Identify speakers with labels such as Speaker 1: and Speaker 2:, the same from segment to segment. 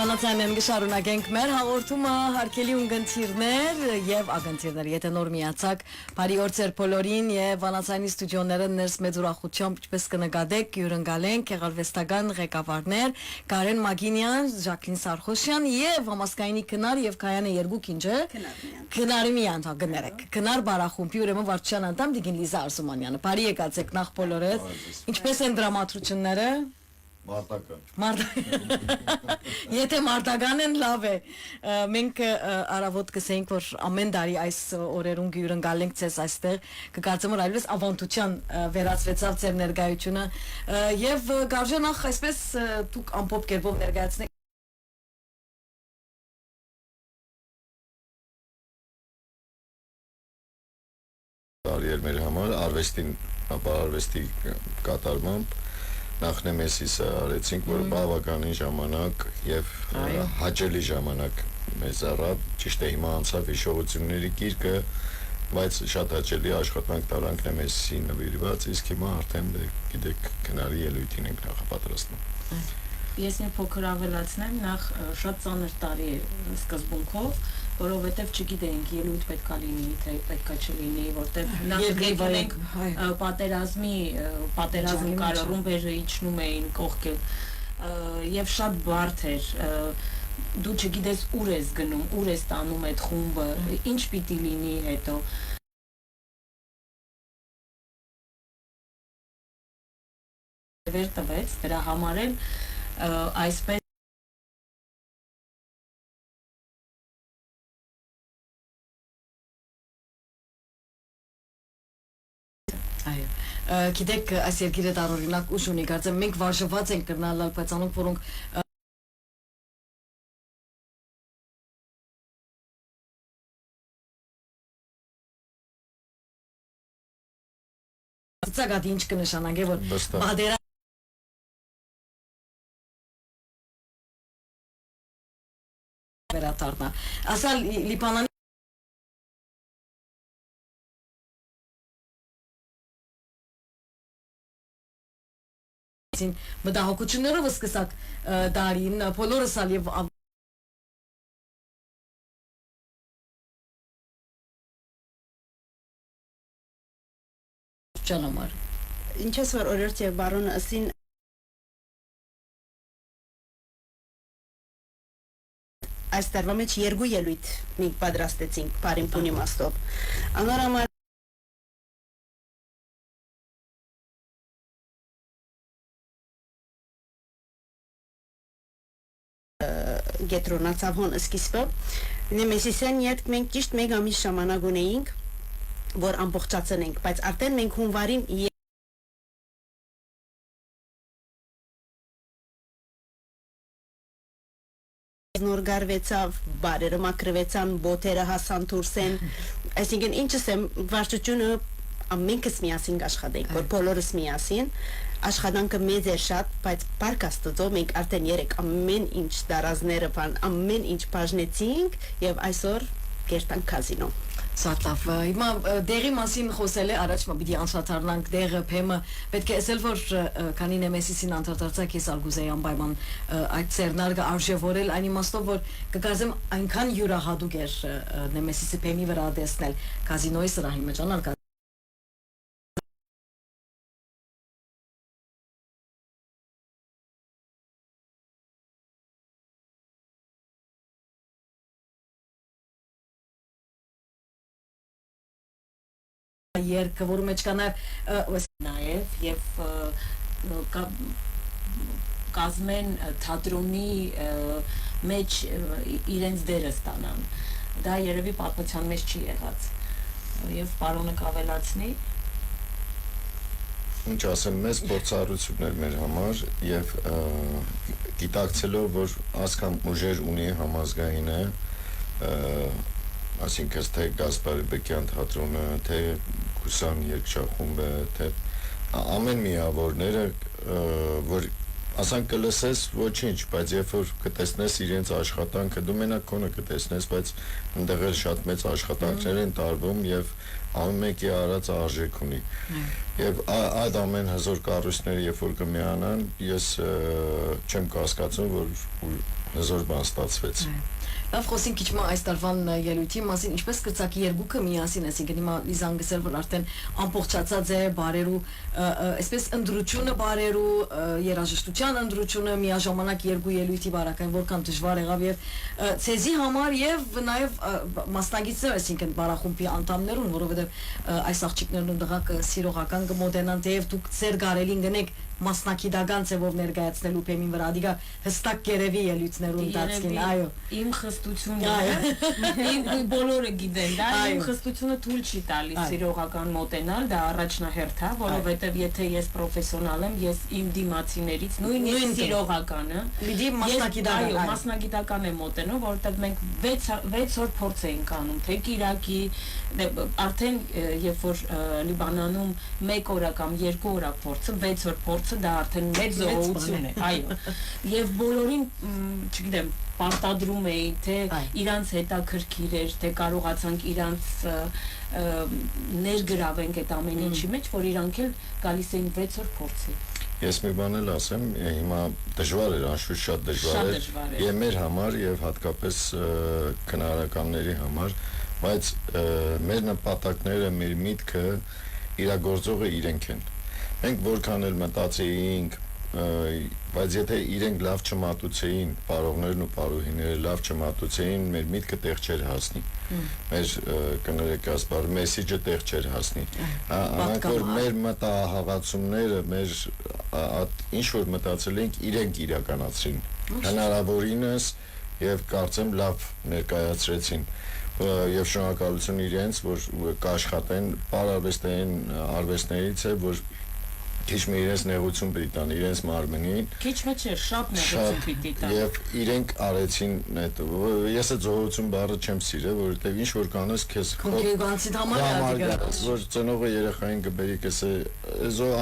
Speaker 1: Վանացյանեն գշարունակենք մեր հաղորդումը հարկելի ունգընթիրներ և ագընթիրներ, եթե նոր միացակ բարի օր ձեր բոլորին և Վանացյանի ստուդիոները ներս մեծ ուրախությամբ ինչպես կնկատեք հյուրընկալենք գեղարվեստական ղեկավարներ Կարեն Մագինյան, Ժակլին Սարխոշյան և համազգայինի քնար և Քայանը երկուք ինչը քնարի մի անդամ գներեք քնար բարախումբի ուրեմն վարչության անդամ Տիկին Լիզա Արսումանյանը բարի եկացեք նախ բոլորս ինչպես են դրամատրությունները Եթե մարտական են լավ է մենք արավոտ կսեինք որ ամեն տարի այս օրերուն հյուրընկալենք ցես այստեղ կկարծեմ որ այլևս ավանդության վերածվեցավ ձեր ներկայությունը եւ գարժե նախ այսպես դուք ամփոփ կերպով ներկայացնեք
Speaker 2: Արիել մեր համար արվեստին արվեստի կատարմամբ Նախ Նեմեսիսը արեցինք, որ բավականին ժամանակ և հաճելի ժամանակ մեզ առավ, ճիշտ է հիմա անցավ հիշողությունների գիրկը, բայց շատ հաճելի աշխատանք տարանք Նեմեսիսի նվիրված, իսկ հիմա արդեն գիտեք քնարի ելույթին ենք նախապատրաստում։
Speaker 3: Ես մի փոքր ավելացնեմ, նախ շատ ծանր տարի է սկզբունքով, որովհետև չգիտենք ելույթ պետքա լինի, թե պետքա չլինի, որտեղ նախ եկենք պատերազմի կարառումբերը իջնում էին կողքել եւ շատ բարդ էր դու չգիտես ուր ես գնում, ուր ես տանում այդ խումբը, ինչ պիտի լինի հետո վեր տվեց, դրա համար էլ այսպես
Speaker 1: Այո գիտեք այս երկիրը տարօրինակ ուժ ունի կարծեմ մենք վարժված ենք կրնալ բայց անոնք որոնք Ծագադի ինչ կնշանակե որ բادرը վերադառնա ասալ լիբանանի մտահոգություններով սկսակ դարին բոլորս ալ եւ ճանամար
Speaker 4: Ինչ ես որ օրերս եւ բարոնը ասին այս տարվա մեջ երկու ելույթ մենք պատրաստեցինք բարին իմաստով անորամար գետրոնացավ հոն սկիզբը Նեմեսիսեն յետ մենք ճիշտ մեկ ամիս ժամանակ ունեինք որ ամբողջացնենք բայց արդեն մենք հունվարին նոր գարվեցավ բարերը մակրվեցան բոթերը հասան դուրսեն այսինքն ինչս է վարչությունը ամենքս միասին աշխատենք որ բոլորս միասին աշխատանքը մեծ է շատ բայց բարգ աստծո մենք արդեն երեք ամեն ինչ դարազները ամեն ինչ բաժնեցինք եւ այսօր կերտանք կազինո
Speaker 1: Սատավ հիմա դեղի մասին խոսել է առաջ պիտի անցադառնանք դեղը փեմը պետք է ասել որ քանի Նեմեսիսին անդրադարձակ ես արգուզեի անպայման այդ ծերնարգը արժևորել այն իմաստով որ կգազեմ այնքան յուրահատուկ էր Նեմեսիսի փեմի վրա տեսնել կազինոյի սրահի մեջ անարգ Երկը, որում մեջ կանար
Speaker 3: նաև և կազմեն թատրոնի մեջ իրենց դերը ստանան, դա երևի պատմության մեջ չի եղած և պարոնը կավելացնի
Speaker 2: Ինչ ասեմ, մեզ փորձառություններ մեր համար և գիտակցելով, որ ասկամ ուժեր ունի համազգայինը Այսինքն թե Գասպարի Բեկյան թատրոնը, թե Կուսան երգչախումբը, թե ամեն միավորները, որ ասանք կլսես ոչինչ, բայց երբ որ կտեսնես իրենց աշխատանքը, դու մենակ քոնը կտեսնես, բայց այնտեղ էլ շատ մեծ աշխատանքներ են տարվում եւ ամեն մեկի արած արժեք ունի։ Եվ այդ ամեն հզոր կառույցները երբ որ կմիանան, ես չեմ կասկածում, որ հզոր բան ստացվեց։
Speaker 1: Լավ խոսենք քիչ այս տարվան ելույթի մասին, ինչպես կցակի երկուքը միասին, այսինքն հիմա Լիզան գսել որ արդեն ամբողջացած է բարերու, այսպես ընդրությունը բարերու, երաժշտության ընդրությունը միաժամանակ երկու ելույթի բարակային որքան դժվար եղավ եւ ցեզի համար եւ նաեւ մասնագետներ, այսինքն բարախումբի անդամներուն, որովհետեւ այս աղջիկներն ու դղակը սիրողական կմոդենան, թեև դուք ձեր գարելին գնեք մասնակիտական ձևով ներկայացնելու բեմին վրա, դիգա հստակ գերեվի ելույթներուն դարձին, այո։
Speaker 3: Իմ խստությունը, բոլորը գիտեն, դա իմ խստությունը թույլ չի տալիս սիրողական մոտենալ, դա առաջնահերթ է, որովհետև եթե ես պրոֆեսիոնալ եմ, ես իմ դիմացիներից նույնիսկ սիրողականը, մասնագիտական եմ մոտենում, որովհետև մենք 6 օր փորձ էինք անում, թե Կիրակի, արդեն երբ որ Լիբանանում 1 օր կամ 2 օր փորձը, 6 օր փորձը դա արդեն մեծ զոհություն է, այո։ Եվ բոլորին, չգիտեմ, պարտադրում էի, թե իրանց հետաքրքիր էր, թե կարողացանք իրանց ներգրավենք այդ ամեն ինչի մեջ, որ իրանք էլ գալիս էին 6 օր փորձի։
Speaker 2: Ես մի բան էլ ասեմ, հիմա դժվար էր, անշուշտ շատ դժվար էր, եւ մեր համար եւ հատկապես քնարականների համար, բայց մեր նպատակները, մեր միտքը իրագործողը իրենք են։ Մենք որքան էլ մտածեինք, բայց եթե իրենք լավ չմատուցեին, պարողներն ու պարուհիները լավ չմատուցեին, մեր միտքը տեղ չէր հասնի։ Մեր կներեք ասպար մեսիջը տեղ չէր հասնի։ Անանք որ մեր մտահաղացումները, մեր ինչ որ մտածել ենք, իրենք իրականացրին։ Հնարավորինս եւ կարծեմ լավ ներկայացրեցին։ Եվ շնորհակալություն իրենց, որ կաշխատեն պարարվեստային արվեստներից է, որ քիչ մի իրենց նեղություն պիտի տան, իրենց մարմնին։
Speaker 3: Քիչ մեջ է, շատ նեղություն պիտի տան։
Speaker 2: Եվ իրենք արեցին այդ, ես այդ զոհություն բառը չեմ սիրել, որովհետև ինչ որ կանես քեզ
Speaker 1: Քոնկրեգանցիդ համար
Speaker 2: որ ծնողը երեխային կբերի կսե,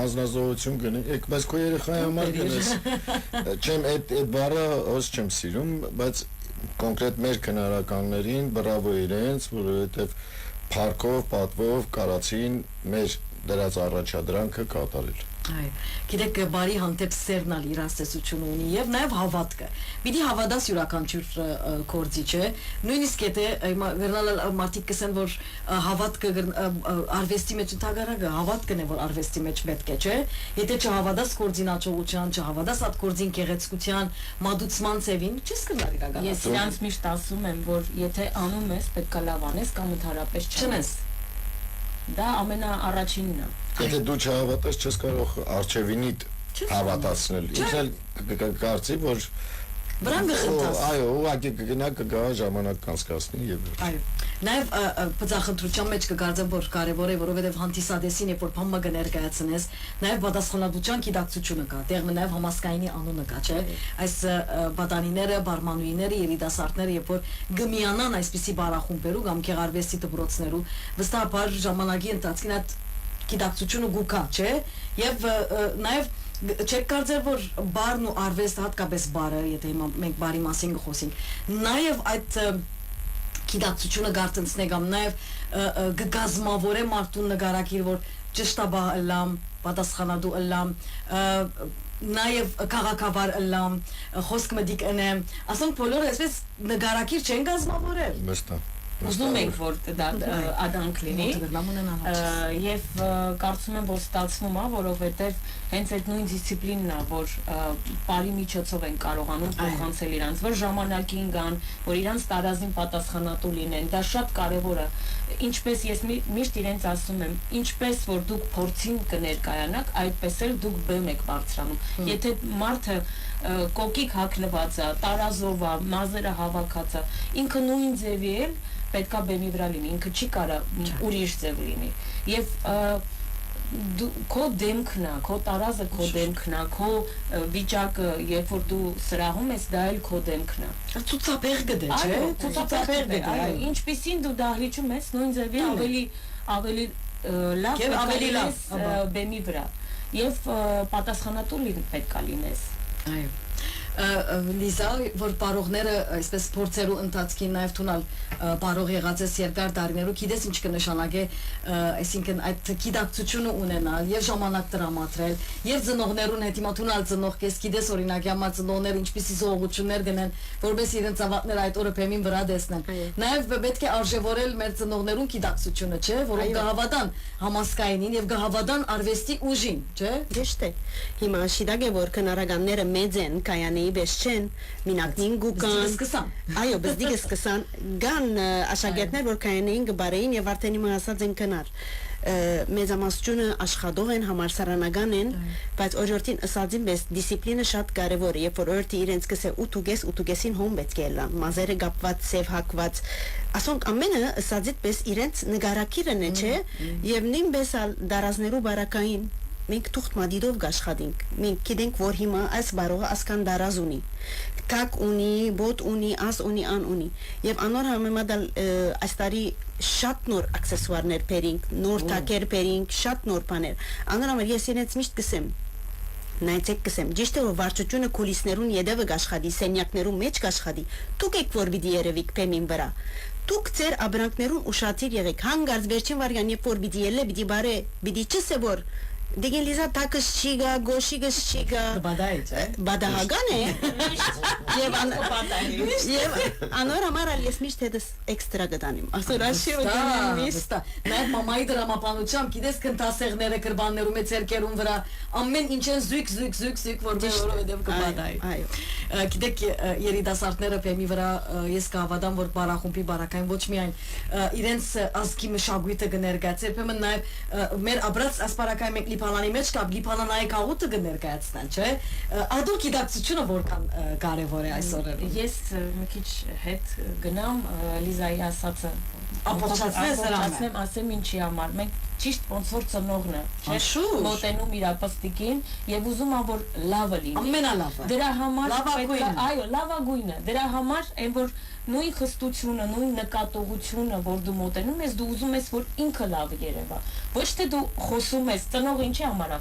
Speaker 2: անձնազոհություն գնի, բայց քո երեխայի համար գնես։ Չեմ այդ բառը ոս չեմ սիրում, բայց կոնկրետ մեր քնարականներին բրավո իրենց, որովհետև փառքով, պատվով կարացին մեր դրած առաջադրանքը կատարել։
Speaker 1: Այո, գիտեք, բարի հանդեպ սերն ալ իր ասեցություն ունի եւ նաեւ հավատքը։ Պիտի հավատաս յուրաքանչյուր կորձի, չէ։ Նույնիսկ եթե վերնալ մարդիկ կսեն, որ հավատքը արվեստի մեջ ընդհանրակը հավատքն է, որ արվեստի մեջ պետք է, չէ։ Եթե չհավատաս կորձին աճողության, չհավատաս այդ կորձին գեղեցկության, մատուցման ծևին, չես կնար իրականացնել։
Speaker 3: Ես իրանց միշտ ասում եմ, որ եթե անում ես, պետք է լավ անես կամ ընդհանրապես չանես։ Դա ամենաառաջինն է։
Speaker 2: Եթե դու չհավատաս, չես կարող արչևինիդ հավատացնել։ Ինձ էլ կարծի, որ
Speaker 1: Վրան գխնդաս։
Speaker 2: Այո, ուղղակի կգնա կգա ժամանակ կանցկացնի եւ
Speaker 1: այո։ Նաեւ բծախնդրության մեջ կգարձեմ, որ կարեւոր է, որովհետեւ հանդիսադեսին երբ որ բամը կներկայացնես, նաեւ պատասխանատվության գիտակցությունը կա, տեղը նաեւ համասկայնի անունը կա, չէ։ Այս բադանիները, բարմանուիները, երիտասարդները երբ որ գմիանան այսպիսի բարախումբերու կամ գեղարվեստի դպրոցներու, վստահաբար ժամանակի ընթացքին այդ գիտակցությունը գուկա, չէ։ Եվ նաեւ չեք կարծել, որ բարն ու արվեստ հատկապես բարը, եթե հիմա մենք բարի մասին խոսենք, նաև այդ գիտակցությունը գարտընցնե կամ նաև գազմավորե մարդուն նկարակիր, որ ճշտաբա ըլլամ, պատասխանատու ըլլամ, նաև քաղաքավար ըլլամ, խոսք մդիկ ընեմ, ասենք բոլորը այսպես նկարակիր չեն գազմավորել։
Speaker 2: Մստա
Speaker 3: Ուզում ենք, որ դա ադանք լինի եւ կարծում եմ, որ ստացվում է, որովհետեւ հենց այդ նույն դիսցիպլինն է, որ բարի միջոցով են կարողանում փոխանցել իրանց, որ ժամանակին գան, որ իրանց տարազին պատասխանատու լինեն, դա շատ կարեւոր է։ Ինչպես ես միշտ իրենց ասում եմ, ինչպես որ դուք փորձին կներկայանաք, այդպես էլ դուք բեմ եք բարձրանում։ Եթե մարդը կոկիկ հագնված է, տարազով է, մազերը հավաքած է, ինքը նույն ձևի էլ պետքա բեմի վրա լինի, ինքը չի կարա ուրիշ ձև լինի։ Եվ քո դեմքն է, քո տարազը քո դեմքն է, քո վիճակը, երբ որ դու սրահում ես, դա էլ քո դեմքն է։
Speaker 1: Ցուցաբեղ գտե, չէ՞։
Speaker 3: Ցուցաբեղ գտե, այո, ինչպեսին դու դահլիճում ես, նույն ձևի ավելի լավ
Speaker 1: ավելի լավ
Speaker 3: բեմի վրա։ Եվ պատասխանատու պետքա լինես։
Speaker 1: Այո Լիզա, որ բարողները այսպես փորձերու ընթացքին նաև թունալ բարող եղած ես երկար տարիներու գիտես ինչ կնշանակե այսինքն այդ գիտակցությունը ունենալ եւ ժամանակ տրամադրել եւ ծնողներուն հետ հիմա թունալ ծնող կես գիտես օրինակ համար ծնողները ինչպիսի զողություններ գնեն որպես իրենց ավակները այդ օրը փեմին վրա տեսնեն նաև պետք է արժևորել մեր ծնողներուն գիտակցությունը չէ որոնք գահավադան համասկայինին եւ գահավադան արվեստի ուժին չէ
Speaker 4: Ճիշտ է հիմա շիդագ է որ քնարականները մեծ են կայանի բես չեն մինակնին գուկան այո բզդիգ սկսան գան աշակերտներ որ կայանային գբարեին եւ արդեն հիմա ասած են կնար մեծամասնությունը աշխատող են համալսարանական են բայց օրյորտին ըսածին բես դիսցիպլինը շատ կարեւոր է երբ որ օրյորտի իրենց կսե ուտուգեսին հոմ պետք է լա մազերը գապված սև հակված ասոնք ամենը ըսածիդ բես իրենց նգարակիրն է չէ եւ նույնպես դարազներու բարակային մենք թուղթ մադիդով գաշխատենք մենք գիտենք որ հիմա այս բարողը ասկան դարազ ունի կակ ունի բոտ ունի աս ունի ան ունի եւ անոր համեմատալ այս տարի շատ նոր աքսեսուարներ բերինք նոր թակեր բերինք շատ նոր բաներ անոր համար ես իրենց միշտ կսեմ նայեցեք կսեմ ճիշտ է որ վարչությունը կուլիսներուն յետևը գաշխատի սենյակներուն մեջ գաշխատի դուք եք որ պիտի երևիք փեմին վրա դուք ձեր աբրանքներուն ուշադիր եղեք հանգարց վերջին վարյան երբ որ պիտի ելնե պիտի բարե պիտի չսե որ Դեգին լիզա տակս չիգա, գոշիգս չիգա բադահագան է և անոր համար ես միշտ հետս էքստրա գտանիմ ասոր աշի վգանեմ միշտ
Speaker 1: նաև մամայի դրամապանությամբ գիտես կնտասեղները կրբաններում է ծերկերում վրա ամեն ինչ են զույք որ որովհետև կբադայի գիտեք երիտասարդները փեմի վրա ես կհավատամ որ բարախումբի բարակային ոչ միայն իրենց ազգի մշակույթը կներկայացնեն երբեմն նաև մեր ապրած ասպարակային մենք լիփանանի մեջ կապ լիփանանայի կաղուտը կներկայացնեն չէ ադու գիտակցությունը որքան կարևոր է այս օրերում
Speaker 3: ես մի քիչ հետ գնամ Լիզայի ասածը
Speaker 1: ապոչացնեմ
Speaker 3: ասեմ ինչի համար մենք ճիշտ ոնց որ ծնողն է չէ մոտենում իր ապստիկին եւ ուզում ա որ լավը լինի
Speaker 1: ամենալավը
Speaker 3: դրա համար պետք է այո լավագույնը դրա համար այն որ նույն խստությունը նույն նկատողությունը որ դու մոտենում ես դու ուզում ես որ ինքը լավ երևա ոչ թե դու խոսում ես ծնողը ինչի համար է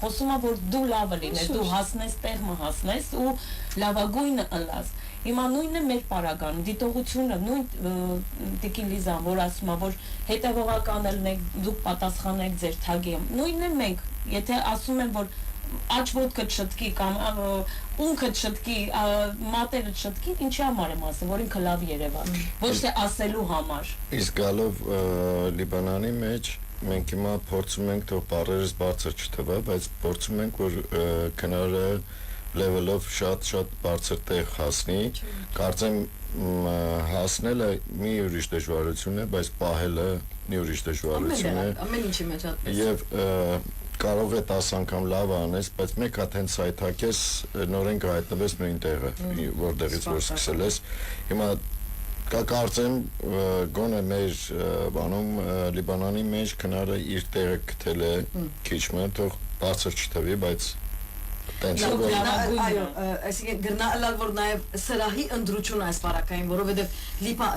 Speaker 3: խոսում ա որ դու լավը լինես դու հասնես տեղը հասնես ու լավագույնը ըլլաս Հիմա նույնը մեր պարագան, դիտողությունը, նույն Տիկին Լիզան, որ ասում է, որ հետևողական ելնեք, դուք պատասխանեք ձեր թագի, նույնն է մենք, եթե ասում են, որ աչ ոտքը չտկի կամ ունքը չտկի, մատերը չտկի, ինչի համար եմ ասում, որ ինքը լավ երևա, ոչ թե ասելու համար։
Speaker 2: Իսկ գալով Լիբանանի մեջ մենք հիմա փորձում ենք թող բառերս բարձր չթվա, բայց փորձում ենք, որ քնարը level-ով շատ բարձր տեղ հասնի, կարծեմ հասնելը մի ուրիշ դժվարություն է, բայց պահելը մի ուրիշ դժվարություն է։
Speaker 1: Ամեն ինչի մեջ այդպես։
Speaker 2: Եվ կարող է 10 անգամ լավ անես, բայց մեկ հատ հենց հայթակես նորեն կհայտնվես նույն տեղը, որտեղից որ սկսել ես։ Հիմա կարծեմ գոնե մեր բանում Լիբանանի մեջ քնարը իր տեղը գտել է քիչմը, թող բարձր չթվի, բայց
Speaker 1: Այո, այսինքն գրնալալ որ նաև սրահի ընդրություն այս բարակային, որովհետև լիպա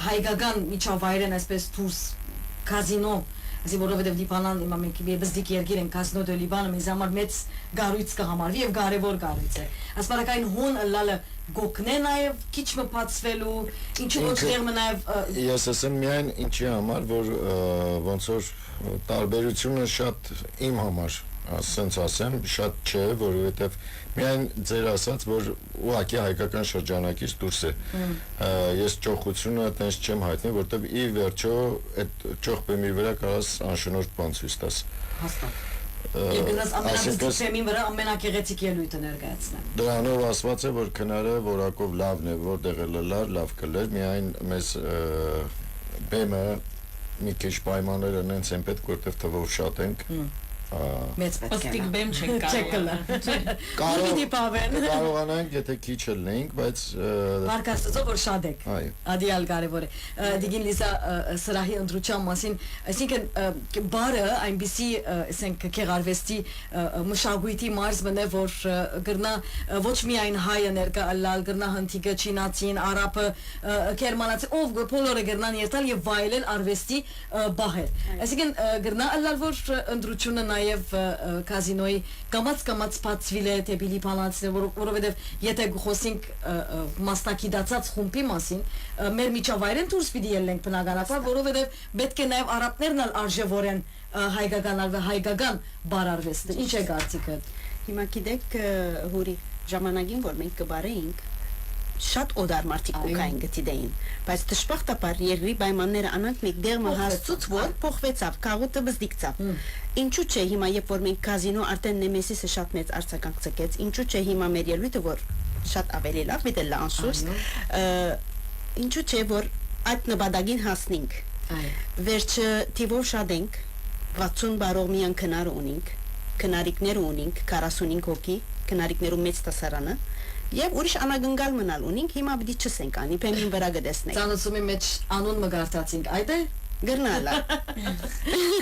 Speaker 1: հայկական միջավայրեն այսպես դուրս կազինո, այսինքն որովհետև Լիբանան հիմա մենք բզդիկ երկիր են կազինո դե Լիբանը մեզ համար մեծ գառույց կհամարվի եւ կարեւոր գառույց է։ Այս բարակային հոն լալը գոկնե նաև քիչ մփացվելու, ինչու ոչ տեղը նաև
Speaker 2: ես ասեմ միայն ինչի համար, որ ոնց որ տարբերությունը շատ իմ համար ասենց ասեմ, շատ չէ, որովհետև միայն ձեր ասած, որ ուղղակի հայկական շրջանակից դուրս է։ Ես ճոխությունը տենց չեմ հայտնի, որովհետև ի վերջո այդ ճոխբեմի վրա կարաս անշնորհ բան ցույց տաս։
Speaker 1: Հաստատ։ Եվ գնաս ամենաբեմի վրա ամենակեղեցիկ ելույթը ներկայացնեմ։
Speaker 2: Դրանով ասված է, որ քնարը որակով լավն է, որտեղ լավ կլեր, միայն մեզ բեմը մի քիչ պայմանները նենց են պետք, որտեղ թվով շատ ենք։
Speaker 1: Մեծ պետք է։
Speaker 3: Պստիկ բեմ չենք
Speaker 2: Կարողանանք, եթե քիչ ելնենք, բայց
Speaker 1: Մարկաստծո որ շատ եք։ Ադիալ կարևոր է։ Դիգին Լիզա սրահի ընդրության մասին, այսինքն բարը այնպիսի, ասենք քեղարվեստի մշակույթի մարզն է, որ գրնա ոչ միայն հայը ներկա ալալ, գրնա հնդիկը, չինացին, արաբը, գերմանացի, ով բոլորը գրնան երթալ եւ վայելել արվեստի բահեր։ Այսինքն գրնա ալալ որ ընդրությունը նաև կազինոյի կամած բացվիլ է դեպի լիբանանցիներ, որովհետև եթե խոսենք մասնակցած խումբի մասին, մեր միջավայրեն դուրս պիտի ելնենք բնականաբար, որովհետև պետք է նաև արաբներն ալ արժևորեն հայկական բարարվեստը։ Ինչ է կարծիքը։
Speaker 4: Հիմա գիտեք հուրի ժամանակին որ մենք կբարեինք շատ օդար մարդիկ կային գտիդեին բայց դժբախտաբար երկրի պայմանները անանք մեկ դեղը հասցուց որ փոխվեցավ կաղուտը բզդիկցավ ինչու՞ չէ հիմա երբ որ մենք կազինո արդեն նեմեսիսը շատ մեծ արձագանք ցկեց ինչու՞ չէ հիմա մեր ելույթը որ շատ ավելի լավ միտել անշուշտ ինչու՞ չէ որ այդ նպատակին հասնենք վերջը տիվով շատ ենք 60 բարող միան քնար ունենք քնարիկներ ունենք 45 հոգի քնարիկներու մեծ տասարանը Եվ ուրիշ անագնգալ մնալ ունենք, հիմա պիտի չսենք անի, փեմին վրա գտեսնենք։
Speaker 1: Ծանոթումի մեջ անուն մգարտացինք, այդ է։
Speaker 4: Գրնալա։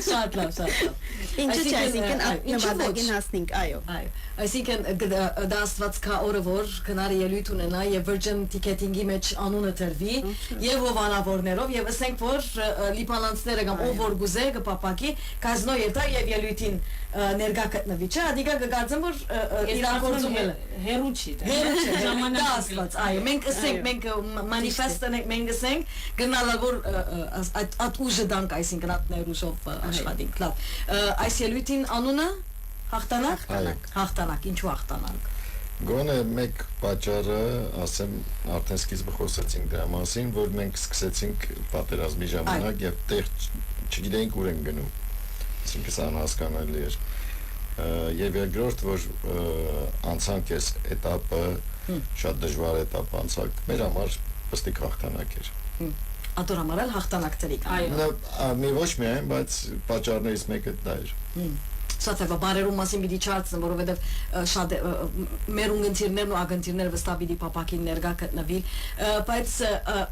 Speaker 1: Շատ լավ, շատ լավ։
Speaker 4: Ինչու՞ չէ, այսինքն նպատակին հասնենք, այո։
Speaker 1: Այո։ Այսինքն դա աստված կա օրը որ քնարը ելույթ ունենա եւ Virgin Ticketing-ի մեջ անունը տրվի եւ հովանավորներով եւ ասենք որ լիբանանցիները կամ ով որ գուզե կպապակի կազնո երթա եւ ելույթին ներկա գտնվի, չէ՞, ադիգա կգարձեմ որ իրակորձում է
Speaker 3: հերու չի
Speaker 1: ժամանակ աստված, այո, մենք ասենք, մենք մանիֆեստը մենք ասենք, գնալա որ այդ ուժը դանք, այսինքն այդ ներուժով աշխատենք, լավ։ Այս ելույթին անունը հաղթանակ, ինչու հաղթանակ։
Speaker 2: Գոնե մեկ պատճառը, ասեմ, արդեն սկիզբը խոսեցինք դրա մասին, որ մենք սկսեցինք պատերազմի ժամանակ եւ տեղ չգիտեինք ուր են գնում։ Այսինքն սա անհասկանալի էր։ Եվ երկրորդ որ անցանք այս этаպը շատ դժվար этаպ անցանք մեր համար պստիկ հաղթանակ էր
Speaker 1: ատոր համար էլ հաղթանակ տրիկ
Speaker 2: այո մի ոչ միայն բայց պատճառներից մեկը դա էր
Speaker 1: շատ է բարերու մասին պիտի չարցնեմ որովհետև շատ մեր ունգընտիրներն ու ագընտիրները վստահ պիտի փապակին ներկա գտնվի բայց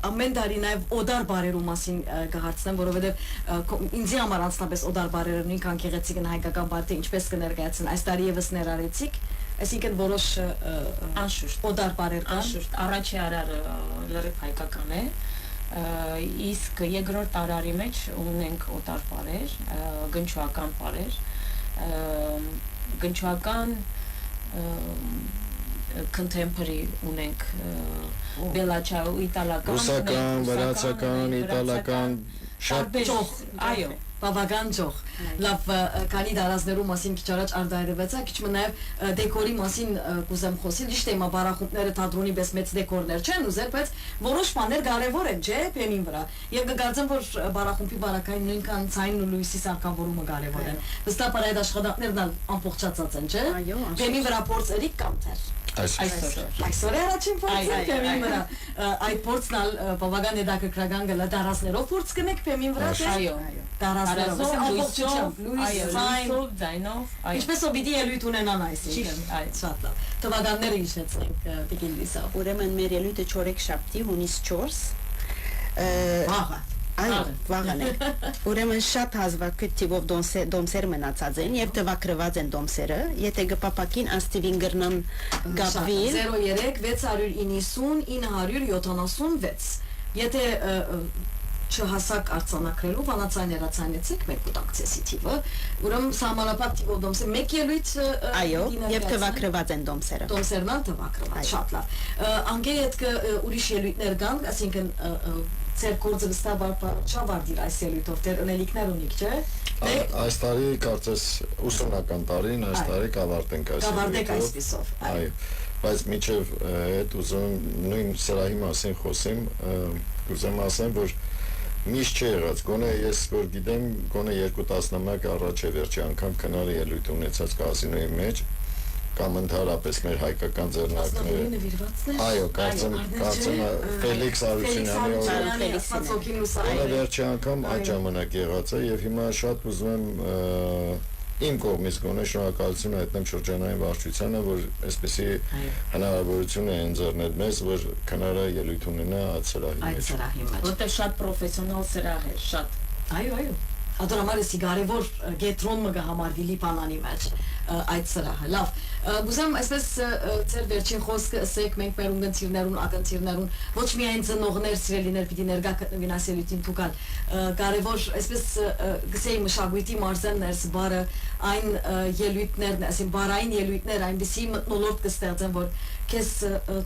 Speaker 1: ամեն տարի նաև օդար բարերու մասին կհարցնեմ որովհետև ինձ համար անձնապես օդար բարերը նույնքան գեղեցիկ են հայկական բարդը ինչպես կներկայացնեն այս տարի եւս ներառեցիք այսինքն որոշ
Speaker 3: անշուշտ
Speaker 1: օդար բարեր կան
Speaker 3: անշուշտ առաջի արարը լրիվ հայկական է իսկ երկրորդ տարարի մեջ ունենք օտար բարեր գնչուական բարեր գնչուական contemporary ունենք բելաչաու իտալական
Speaker 2: ռուսական, վրացական, իտալական
Speaker 3: շատ այո
Speaker 1: բավական ջող լավ քանի դարազներու մասին քիչ առաջ արտահայտվեցա քիչ մը նաև դեկորի մասին կուզեմ խոսել ճիշտ է հիմա բարախումբները թատրոնի պես մեծ դեկորներ չեն ուզել բայց որոշ բաներ կարևոր են չէ փեմին վրա եւ կգարձեմ որ բարախումբի բարակային նույնքան ցայնն ու լույսի սարքավորումը կարևոր են վստահ այդ աշխատանքներն ամփոփչացած են չէ փեմին վրա փորձերիկ կամ թեր այսօր առաջին փորձը փեմին վրա այդ փորձն ալ բավական հետաքրքրական գլա դարասներով փորձ կնեք փեմին վրա
Speaker 3: այո
Speaker 1: դարասներով ամբողջությամբ
Speaker 3: լույսով ձայնով
Speaker 1: ինչպես օբիդի ելույթ ունենան այսինքն շատ լավ թվականները հիշեցնենք տիկին լիսավ
Speaker 4: ուրեմն մեր ելույթը 4 շաբթի հունիս 4
Speaker 1: վաղը
Speaker 4: այո վաղն է ուրեմն շատ հազվագ տիպով դոմսեր մնացած են եւ տվակրված են դոմսերը եթե գպապակին աստիվին գրնան գաբվիլ
Speaker 1: 03 690 976 եթե չհասակ արձանակրելու վանացայներացանեցիք մեկ կուտակցեսի թիվը ուրեմն սահմանապատ թիվով դոմսեր մեկ ելույթ
Speaker 4: այո եւ տվակրված են դոմսերը
Speaker 1: դոմսերն ան տվակրված շատ լավ անգե հետ ուրիշ ելույթներ կան ասինքն ծեր կորձը վստահ չավարտիր այս ելույթով դեր ունելիքներ ունիք չէ
Speaker 2: այս տարի կարծես ուսումնական տարին այս տարի կավարտենք այս
Speaker 1: կավարտեք այսպիսով
Speaker 2: այո բայց միջև այդ ուզում նույն սրահի մասին խոսեմ ուզեմ ասեմ որ միշտ չի եղած գոնե ես որ գիտեմ գոնե 2 տասնամյակ առաջ է վերջի անգամ քնարի ելույթ ունեցած կազինոյի մեջ կամ ընդհանրապես մեր հայկական ձեռնարկները այո կարծեմ Ֆելիքս Արությունյանի օրը վերջի անգամ այդ ժամանակ եղած է եւ հիմա շատ ուզում եմ իմ կողմից գոնե շնորհակալություն հայտնեմ շրջանային վարչությանը որ այսպեսի հնարավորություն է ընձեռնել մեզ որ քնարը ելույթ ունենա այդ սրահի մեջ
Speaker 3: որտեղ շատ պրոֆեսիոնալ սրահ է շատ
Speaker 1: այո այո Ադրամարեսի կարևոր գետրոն մը կհամարվի Լիբանանի մեջ այդ սրահը լավ գուզեմ այսպես ծեր վերջին խոսքը ասեք մենք մեր ունգընտիրներուն ակընտիրներուն ոչ միայն ծնողներ սիրելիներ պիտի ներկա գտնվին ասելույթին թուկալ կարևոր այսպես գսեի մշակույթի մարզերներս բարը այն ելույթներն ասին բարային ելույթներ այնպեսի մտնոլորտ կստեղծեն որ քեզ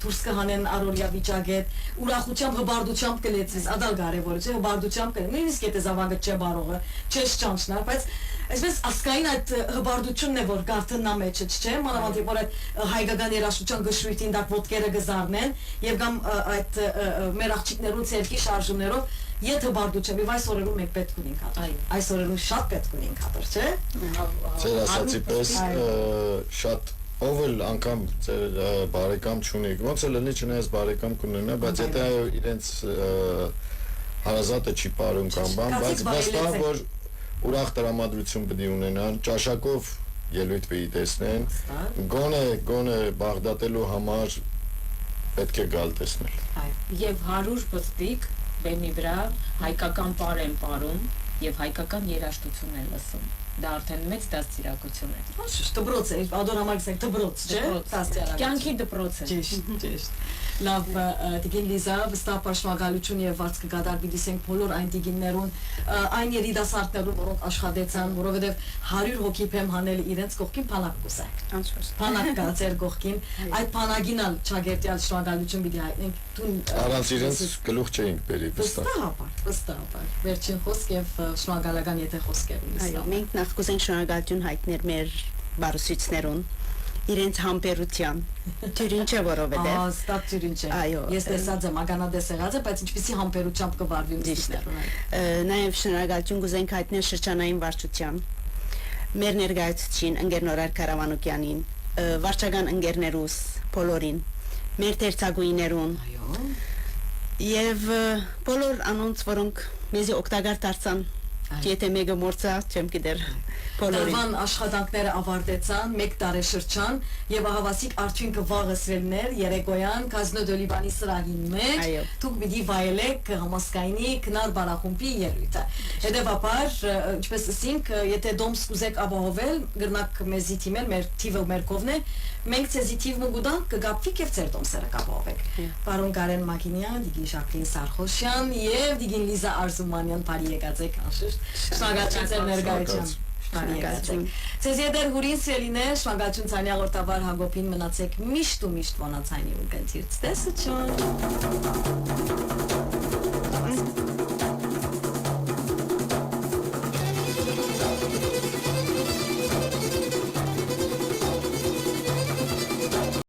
Speaker 1: դուրս կհանեն առօրյա վիճակետ ուրախությամբ հբարդությամբ կլեցես ադալ կարևոր է հբարդությամբ կլինի նույնիսկ եթե զավակը չէ բարողը չէ ճանչնա բայց այսպես ասկային այդ հբարդությունն է որ գարթնա մեջը չէ մանավանդ որ այդ հայկական երաժշտության գշրույթին դակ ոտքերը գզարնեն եւ կամ այդ մեր աղջիկներուն ցերկի շարժումներով Եթե հբարդություն եւ այս օրերում մենք պետք ունենք հատր այս օրերում շատ պետք ունենք հատր չէ
Speaker 2: Ձեր ասացի պես շատ ով էլ անգամ ձեր բարեկամ չունի ոնց է լինի չնայած բարեկամ կունենա բայց եթե իրենց հարազատը չի ապարում կամ բան բայց վստահ որ ուրախ տրամադրություն պետք է ունենան ճաշակով ելույթ պետք է տեսնեն գոնե Բաղդադելու համար պետք է գալ տեսնել
Speaker 3: եւ 100 պստիկ բեմի վրա հայկական պար են պարում եւ հայկական երաժշտություն են լսում դա արդեն մեծ դաստիարակություն է
Speaker 1: դպրոց է ադորամարգսեք դպրոց չէ դաստիարակություն
Speaker 3: կյանքի դպրոց է
Speaker 1: ճիշտ լավ դիգին լիզա վստահ պաշտպանություն եւ վարձ կգադար դիսենք բոլոր այն դիգիններուն այն երիտասարդներուն որոնք աշխատեցան որովհետեւ 100 հոգի փեմ հանել իրենց կողքին փանակ կուսակ փանակ կա ձեր կողքին այդ փանագինալ ճագերտյալ շնորհակալություն պիտի հայտնենք դու
Speaker 2: առանց իրենց գլուխ չէինք բերի
Speaker 1: վստահաբար վերջին խոսք եւ շնորհակալական եթե խոսքեր
Speaker 4: այո մենք նախ կուզենք շնորհակալություն հայտնել մեր բարուսույցներուն իրենց համբերության ջրինչը որովհետեւ
Speaker 1: ստապ ջրինչը
Speaker 4: այո
Speaker 1: ես տեսած եմ ականադես եղած է բայց ինչպեսի համբերությամբ կվարվի ուսուցիչներուն
Speaker 4: նաեւ շնորհակալություն կուզենք հայտնել շրջանային վարչության մեր ներկայացուցիչին ընկեր Նորար Կարավանոկյանին վարչական ընկերներուս բոլորին մեր դերձագույներուն
Speaker 1: այո
Speaker 4: եւ բոլոր անոնց որոնք մեզի օգտակար դարձան Եթե մեկը մորցա, չեմ գիտեր բոլորին։
Speaker 1: Տարվան աշխատանքները ավարտեցան, 1 տարեշրջան եւ ահավասիկ արդյունքը վաղը սրելներ երեկոյան Կազինո դե Լիբանի սրահին մեջ դուք պիտի վայելեք համասկայնի քնար բարախումբի ելույթը։ Հետևաբար, ինչպես ասինք, եթե դոմս կուզեք ապահովել, գրնակ մեզի թիմել, մեր թիվը մեր կողմն է, մենք ցեզի թիվ մուգուդան կգապվիկ եւ ձեր դոմսերը կապահովեք։ Պարոն Կարեն Մակինյան, Դիգին Ժակլին Սարխոշյան եւ Դիգին Լիզա Արզումանյան բարի եկած եք անշուշտ։ Շնորհակալություն ձեր ներկայությամբ։ Շնորհակալություն։ Ձեզ յետեր հուրին սիրելիներ, շնորհակալություն ցանի աղորտավար Հակոբին մնացեք միշտ ու միշտ վանացանի ու կընթիրց տեսություն։